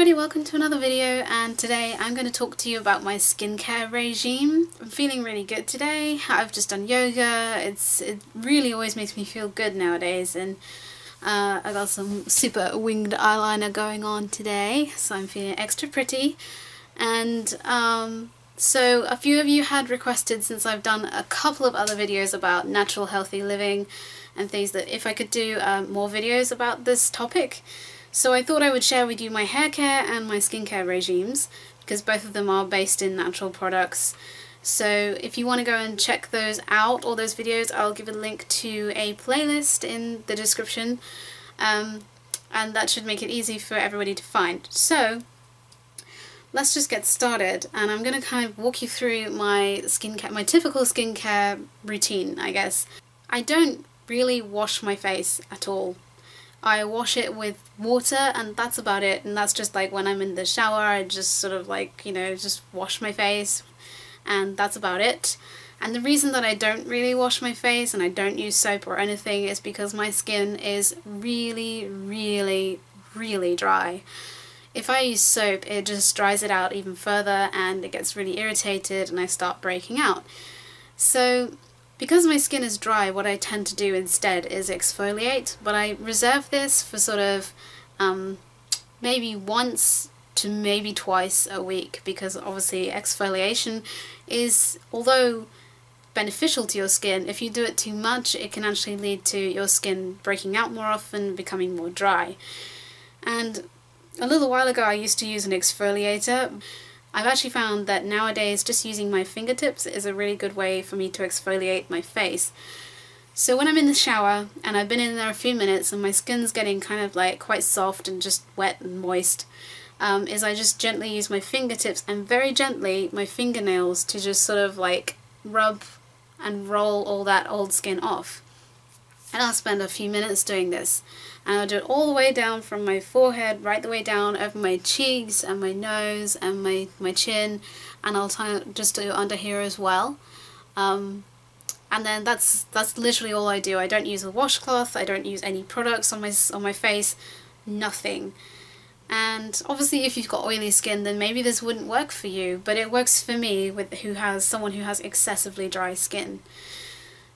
everybody, welcome to another video, and today I'm going to talk to you about my skincare regime. I'm feeling really good today. I've just done yoga. It really always makes me feel good nowadays, and I got some super winged eyeliner going on today, so I'm feeling extra pretty. And so a few of you had requested, since I've done a couple of other videos about natural healthy living and things, that if I could do more videos about this topic. So I thought I would share with you my hair care and my skincare regimes, because both of them are based in natural products. So if you want to go and check those out, all those videos, I'll give a link to a playlist in the description, and that should make it easy for everybody to find. So let's just get started, and I'm going to kind of walk you through my skincare, my typical skincare routine, I guess. I don't really wash my face at all. I wash it with water, and that's about it, and that's just like when I'm in the shower. I just sort of like, you know, just wash my face, and that's about it. And the reason that I don't really wash my face and I don't use soap or anything is because my skin is really dry. If I use soap, it just dries it out even further, and it gets really irritated and I start breaking out. So because my skin is dry, what I tend to do instead is exfoliate, but I reserve this for sort of maybe once to maybe twice a week, because obviously exfoliation is, although beneficial to your skin, if you do it too much, it can actually lead to your skin breaking out more often, becoming more dry. And a little while ago I used to use an exfoliator. I've actually found that nowadays just using my fingertips is a really good way for me to exfoliate my face. So when I'm in the shower and I've been in there a few minutes and my skin's getting kind of like quite soft and just wet and moist, is I just gently use my fingertips and very gently my fingernails to just sort of like rub and roll all that old skin off. And I'll spend a few minutes doing this, and I'll do it all the way down from my forehead right the way down over my cheeks and my nose and my chin, and I'll just do under here as well. And then that's literally all I do. I don't use a washcloth, I don't use any products on my face, nothing. And obviously if you've got oily skin, then maybe this wouldn't work for you, but it works for me with someone who has excessively dry skin.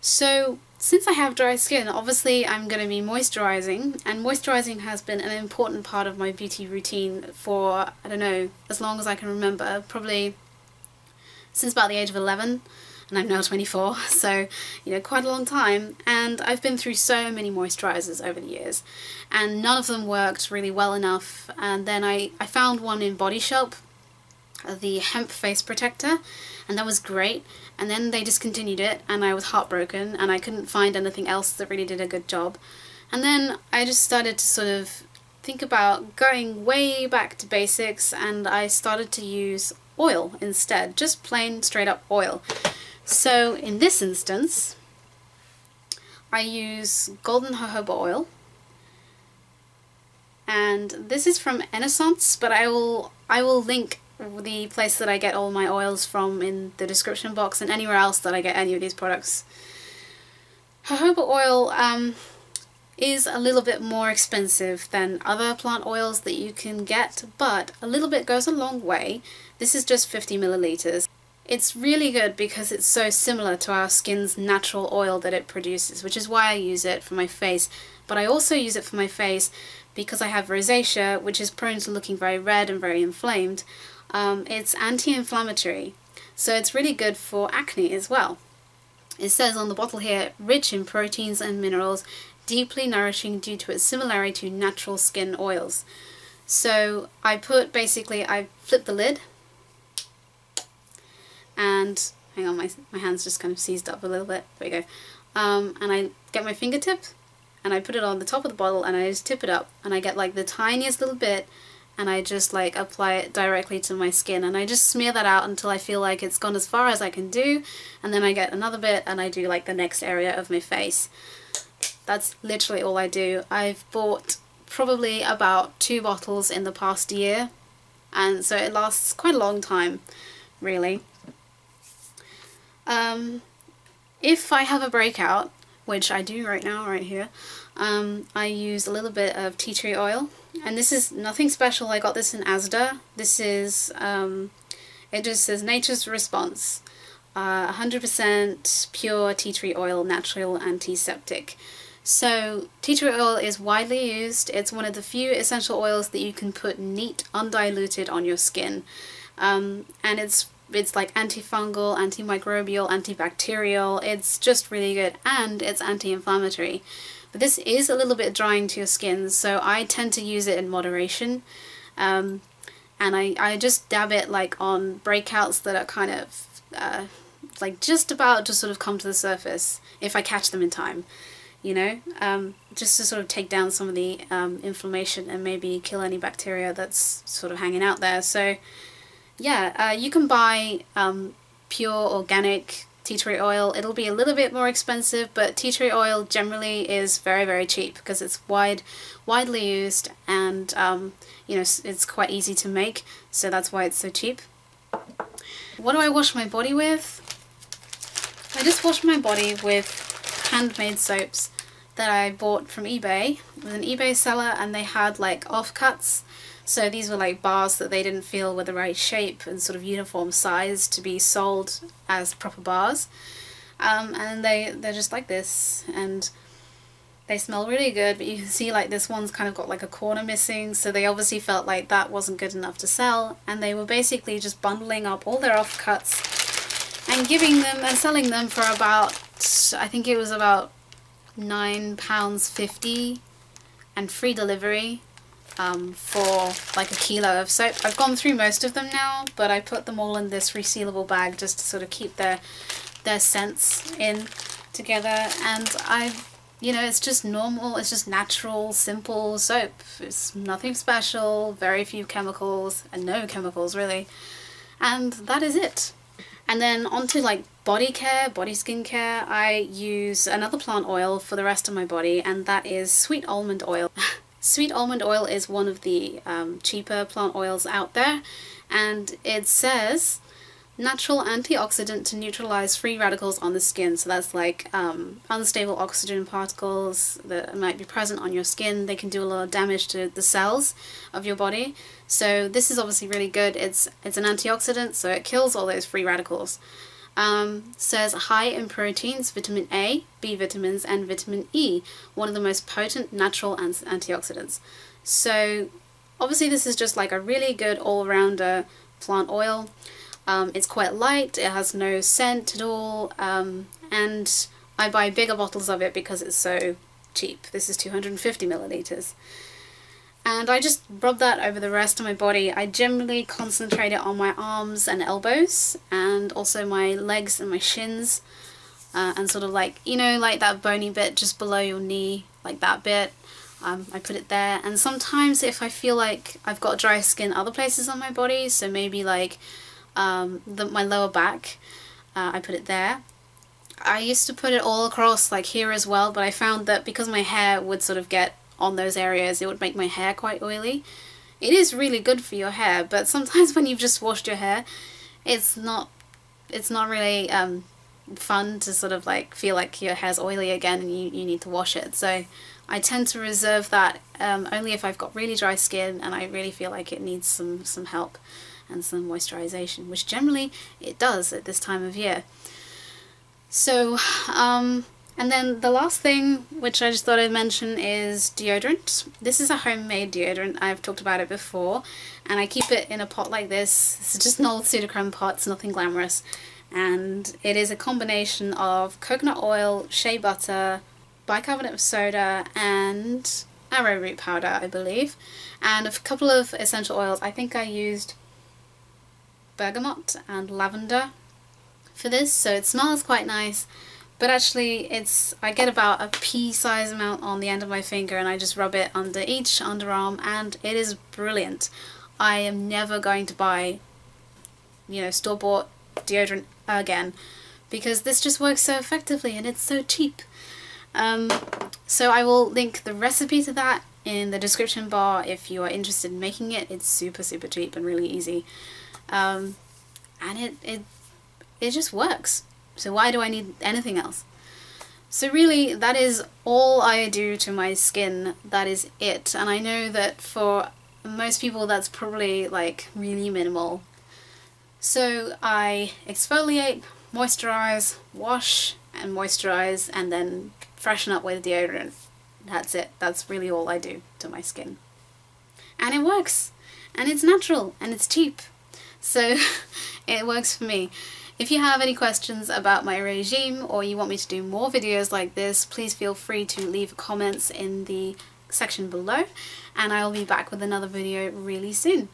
So since I have dry skin, obviously I'm going to be moisturizing, and moisturizing has been an important part of my beauty routine for, I don't know, as long as I can remember, probably since about the age of 11, and I'm now 24, so, you know, quite a long time. And I've been through so many moisturizers over the years, and none of them worked really well enough. And then I found one in Body Shop, the hemp face protector, and that was great. And then they discontinued it, and I was heartbroken, and I couldn't find anything else that really did a good job. And then I just started to sort of think about going way back to basics, and I started to use oil instead, just plain straight up oil. So in this instance I use golden jojoba oil, and this is from Renaissance, but I will link the place that I get all my oils from in the description box, and anywhere else that I get any of these products. Jojoba oil is a little bit more expensive than other plant oils that you can get, but a little bit goes a long way. This is just 50 milliliters. It's really good because it's so similar to our skin's natural oil that it produces, which is why I use it for my face. But I also use it for my face because I have rosacea, which is prone to looking very red and very inflamed. It's anti-inflammatory, so it's really good for acne as well. It says on the bottle here, rich in proteins and minerals, deeply nourishing due to its similarity to natural skin oils. So I flip the lid, and hang on, my hand's just kind of seized up a little bit, there we go, and I get my fingertip and I put it on the top of the bottle and I just tip it up, and I get like the tiniest little bit, and I just like apply it directly to my skin, and I just smear that out until I feel like it's gone as far as I can do, and then I get another bit and I do like the next area of my face. That's literally all I do. I've bought probably about 2 bottles in the past year, and so it lasts quite a long time, really. If I have a breakout, which I do right now, right here, I use a little bit of tea tree oil, and this is nothing special. I got this in Asda. This is, it just says Nature's Response, 100% pure tea tree oil, natural antiseptic. So tea tree oil is widely used. It's one of the few essential oils that you can put neat, undiluted on your skin, and it's like antifungal, antimicrobial, antibacterial. It's just really good, and it's anti-inflammatory. But this is a little bit drying to your skin, so I tend to use it in moderation. And I just dab it like on breakouts that are kind of like just about to sort of come to the surface, if I catch them in time, you know, just to sort of take down some of the inflammation and maybe kill any bacteria that's sort of hanging out there. So yeah, you can buy pure organic tea tree oil. It'll be a little bit more expensive, but tea tree oil generally is very, very cheap because it's widely used, and you know, it's quite easy to make, so that's why it's so cheap. What do I wash my body with? I just wash my body with handmade soaps that I bought from eBay. It was an eBay seller, and they had like offcuts. So these were like bars that they didn't feel were the right shape and sort of uniform size to be sold as proper bars. And they're just like this, and they smell really good, but you can see like this one's kind of got like a corner missing, so they obviously felt like that wasn't good enough to sell, and they were basically just bundling up all their offcuts and giving them and selling them for about, I think it was about £9.50 and free delivery for like a kilo of soap. I've gone through most of them now, but I put them all in this resealable bag just to sort of keep their scents in together. And you know, it's just normal, it's just natural, simple soap. It's nothing special, very few chemicals, and no chemicals really. And that is it. And then onto like body care, body skincare, I use another plant oil for the rest of my body, and that is sweet almond oil. Sweet almond oil is one of the cheaper plant oils out there, and it says natural antioxidant to neutralize free radicals on the skin. So that's like unstable oxygen particles that might be present on your skin. They can do a lot of damage to the cells of your body. So this is obviously really good. It's an antioxidant, so it kills all those free radicals. Says high in proteins, vitamin A, B vitamins, and vitamin E, one of the most potent natural antioxidants. So obviously this is just like a really good all-rounder plant oil. It's quite light, it has no scent at all, and I buy bigger bottles of it because it's so cheap. This is 250 milliliters. And I just rub that over the rest of my body. I generally concentrate it on my arms and elbows, and also my legs and my shins, and sort of like, you know, like that bony bit just below your knee, like that bit. I put it there, and sometimes if I feel like I've got dry skin other places on my body, so maybe like my lower back, I put it there. I used to put it all across like here as well, but I found that because my hair would sort of get on those areas, it would make my hair quite oily. It is really good for your hair, but sometimes when you've just washed your hair, it's not really fun to sort of like feel like your hair's oily again and you need to wash it. So I tend to reserve that only if I've got really dry skin and I really feel like it needs some help and some moisturization, which generally it does at this time of year. So and then the last thing, which I just thought I'd mention, is deodorant. This is a homemade deodorant. I've talked about it before, and I keep it in a pot like this. This is just an old Sudocrem pot, it's nothing glamorous. And it is a combination of coconut oil, shea butter, bicarbonate of soda, and arrowroot powder, I believe. And a couple of essential oils. I think I used bergamot and lavender for this, so it smells quite nice. But actually I get about a pea-size amount on the end of my finger, and I just rub it under each underarm, and it is brilliant. I am never going to buy, you know, store-bought deodorant again, because this just works so effectively and it's so cheap. So I will link the recipe to that in the description bar if you are interested in making it. It's super cheap and really easy, and it just works. So why do I need anything else? So really, that is all I do to my skin. That is it. And I know that for most people that's probably like really minimal. So I exfoliate, moisturize, wash and moisturize, and then freshen up with deodorant. That's it. That's really all I do to my skin. And it works. And it's natural. And it's cheap. So it works for me. If you have any questions about my regime or you want me to do more videos like this, please feel free to leave comments in the section below, and I'll be back with another video really soon.